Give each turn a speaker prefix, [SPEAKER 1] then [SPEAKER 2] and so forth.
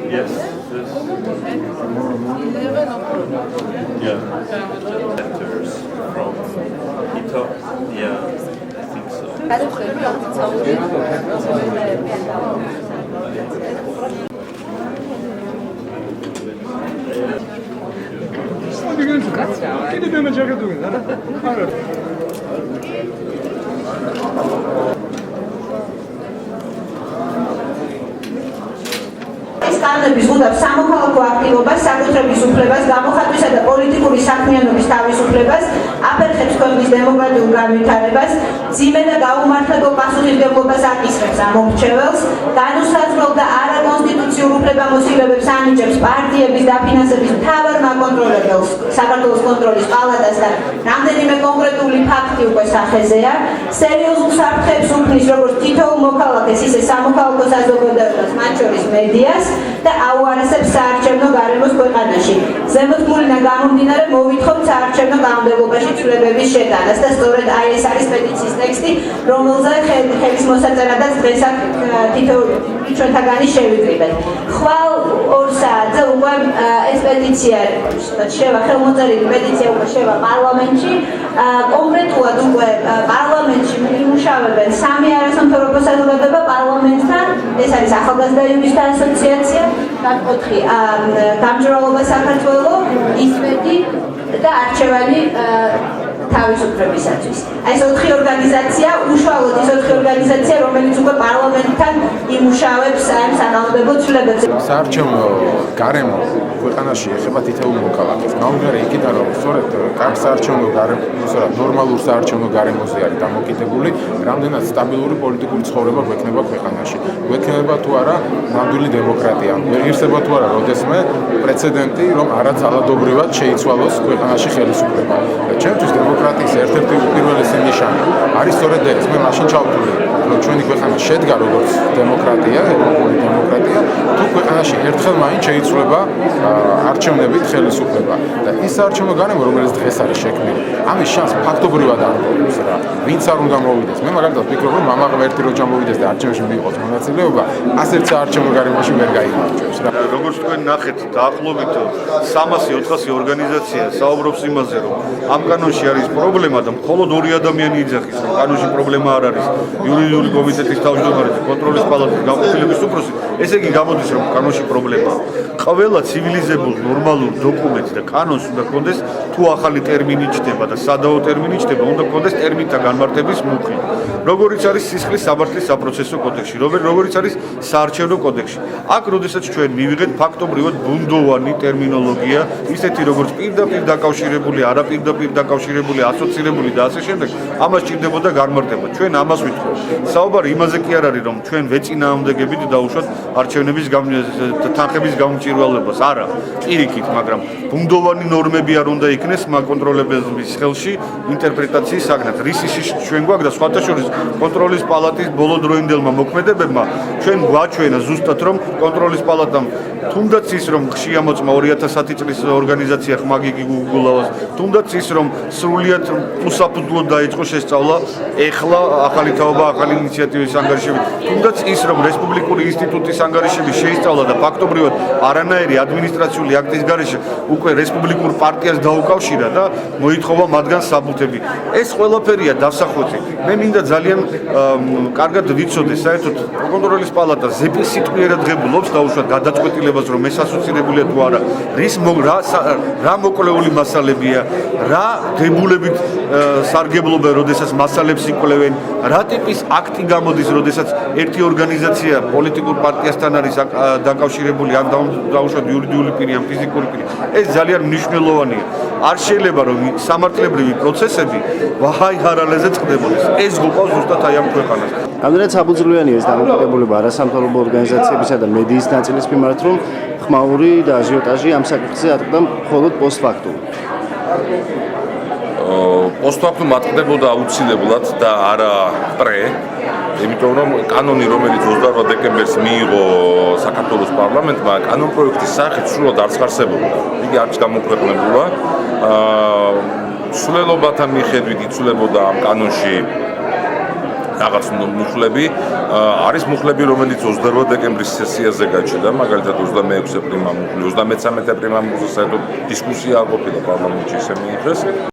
[SPEAKER 1] Yes. Yeah. Centers from Ito. Yeah, I think so.
[SPEAKER 2] სტანდარტის უდაბ სამოქალაქო აქტივობას, საკუთრების უფლებას, გამოხატვისა და პოლიტიკური საქმიანობის თავისუფლებას, აფერხებს ქვეყნის დემოკრატიულ განვითარებას, ძიმე და გაუმართლებელ პასუხისმგებლობას აკისრებს ამ მომრჩეველს, განუსაზღვრელ და არაკონსტიტუციურ უფლებამოსილებებს ანიჭებს პარტიების დაფინანსების მთავარ მაკონტროლებელს, საქართველოს კონტროლის პალატას და რამდენიმე კონკრეტული ფაქტი უკვე სახეზეა, სერიოზულ საფრთხებს უქმნის როგორც თითოეულ მოქალაქეს, ისე სამოქალაქო საზოგადოებას, მათ შორის მედიას და აუარესებს საარჩევნო გარემოს ქვეყანაში. ზემოთქმულიდან გამომდინარე მოვითხოვთ საარჩევნო კანონმდებლობაში ცვლილებების შეტანას და სწორედ აი ეს არის პეტიციის ტექსტი, რომელზე ხელის მოსაწერადაც დღეს აქ თითოეული ჩვენთაგანი შევიკრიბეთ. ხვალ 2 საათზე უკვე ეს პეტიცია შევა, ხელმოწერილი პეტიცია უკვე შევა პარლამენტში. კონკრეტულად უკვე პარლამენტში იმუშავებენ 3 არასამთავრობო საზოგადოება პარლამენტთან, ეს არის ახალგაზრდა იურისტთა ასოციაცია, განკოთხი გამჭვირვალობა საქართველოს, ისვეთი და არჩევანი თავისუფლებისათვის. ეს 4 ორგანიზაცია, უშუალოდ ის 4 ორგანიზაცია, რომელიც უკვე პარლამენტთან იმუშავებს ამ საკანონმდებლო ცვლილებებზე.
[SPEAKER 3] საარჩევნო გარემო ქვეყანაში ეხება თითოეულ მოქალაქეს. გამომდინარე იქიდან, რომ სწორედ კარგ საარჩევნო გარემოსა და ნორმალურ საარჩევნო გარემოზე არის დამოკიდებული, რამდენად სტაბილური პოლიტიკური ცხოვრება გვექნება ქვეყანაში. გვექნება თუ არა ნამდვილი დემოკრატია. ვეღირსება თუ არა როდესმე პრეცედენტი, რომ არაცალადობრივად შეიცვალოს ქვეყანაში ხელისუფლება. ჩემთვის დემოკრატიის ერთ-ერთი უპირველესი ნიშანი არის სწორედ ეს. მე მაშინ ჩავთვლი, რომ ჩვენი ქვეყანა შედგა როგორც დემოკრატია, ევროპული დემოკრატია, თუ ქვეყანაში ერთხელ მაინც შეიცვლება არჩევნებით ხელისუფლება. და ის საარჩევნო გარემო, რომელიც დღეს არის შექმნილი, ამის შანსს ფაქტობრივად არ მოგებს რა. ვინც არ უნდა მოვიდეს. მე მაგალითად ვფიქრობ, რომ მამა ღმერთი რო ჩამოვიდეს და არჩევნებში მიიღოს მონაწილეობა, ასეთ საარჩევნო გარემოში ვერ გაიმარჯვებს რა.
[SPEAKER 4] როგორც თქვენ ნახეთ, დაახლოებით 300-400 ორგანიზაცია საუბრობს იმაზე, რომ ამ კანონში არის პრობლემა და მხოლოდ 2 ადამიანი იძახის, რომ კანონში პრობლემა არ არის. იურიდიული კომიტეტის თავმჯდომარე და კონტროლის პალატის განყოფილების უფროსი, ესე იგი გამოდის, რომ კანონში პრობლემაა. ყველა ცივილიზებულ ნორმალურ დოკუმენტს და კანონს უნდა ჰქონდეს, თუ ახალი ტერმინი ჩდება და სადაო ტერმინი ჩდება, უნდა ჰქონდეს ტერმინთა განმარტების მუხლი. როგორიც არის სისხლის სამართლის საპროცესო კოდექსში, როგორიც არის საარჩევნო კოდექსში. აქ, როდესაც ჩვენ მივიღეთ ფაქტობრივად ბუნდოვანი ტერმინოლოგია, ისეთი როგორც პირდაპირ დაკავშირებული, არაპირდაპირ დაკავშირებული, ასოცირებული და ასე შემდეგ, ამას ჭირდებოდა განმარტება. ჩვენ ამას ვითხოვთ. საუბარი იმაზე კი არ არის, რომ ჩვენ ვეწინააღმდეგებით დაუშვათ არჩევნების თანხების გამომჭირვალებას. არა, პირიქით, მაგრამ ბუნდოვანი ნორმები არ უნდა იქნეს მაკონტროლების ხელში ინტერპრეტაციის საგნად. რისის ჩვენ გვაქვს და სხვათა შორის კონტროლის პალატის ბოლოდროინდელმა მოქმედებებმა ჩვენ გვაჩვენა ზუსტად, რომ კონტროლის პალატამ თუნდაც ის, რომ ხშიამოწმა 2010 წლის ორგანიზაცია ხმაგი გიგულავას, თუნდაც ის, რომ სრულიად უსაფუძვლოდ დაიწყო შესწავლა, ეხლა ახალი თაობა, ახალი ინიციატივის ანგარიშებით, თუნდაც ის, რომ რესპუბლიკური ინსტიტუტის ანგარიშები შეისწავლა და ფაქტობრივად არანაირი ადმინისტრაციული აქტის გარეშე უკვე რესპუბლიკურ პარტიას დაუკავშირა და მოითხოვა მათგან საბუთები. ეს ყველაფერია დასახვეწი. მე მინდა ძალიან კარგად ვიცოდე საერთოდ კონტროლის პალატა ზეპისიტყვიერად ღებულობს დაუშვათ გადაწყვეტილებას, რომ ეს ასოცირებულია თუ არა, რა მოკლეული მასალებია, რა დებულებით სარგებლობენ, როდესაც მასალებს იკვლევენ, რა ტიპის აქტი გამოდის, როდესაც ერთი ორგანიზაცია პოლიტიკურ პარტიასთან არის დაკავშირებული, ან დაუშვათ იურიდიული პირი, ან ფიზიკური პირი. ეს ძალიან მნიშვნელოვანია. არ შეიძლება რომ სამართლებრივი პროცესები ვაჰაი-ჰარალეზე წყდებოდეს. ეს გოყავს ზუსტად აი ამ ქვეყანას.
[SPEAKER 5] ამდენად საფუძვლიანია ეს დამოკიდებულება არასამთავრობო ორგანიზაციებისა და მედიის ნაწილის მიმართ, რომ ხმაური და აჟიოტაჟი ამ საკითხზე ატყდა მხოლოდ პოსტფაქტუმ.
[SPEAKER 6] პოსტფაქტუმ ატყდებოდა აუცილებლად და არა პრე, იმიტომ რომ კანონი, რომელიც 28 დეკემბერს მიიღო საქართველოს პარლამენტმა, კანონპროექტის სახით სრულად არ ხარსებობდა. იგი არც გამოქვეყნებულა. სულელობათა მიხედვით იცვლებოდა ამ კანონში რაღაც მუხლები არის მუხლები, რომელიც 28 დეკემბრის სესიაზე გაჩნდა, მაგალითად 26 პრიმა მუხლი, 33 პრიმა მუხლი საერთოდ დისკუსია არ ყოფილა პარლამენტში ისე მიიღეს.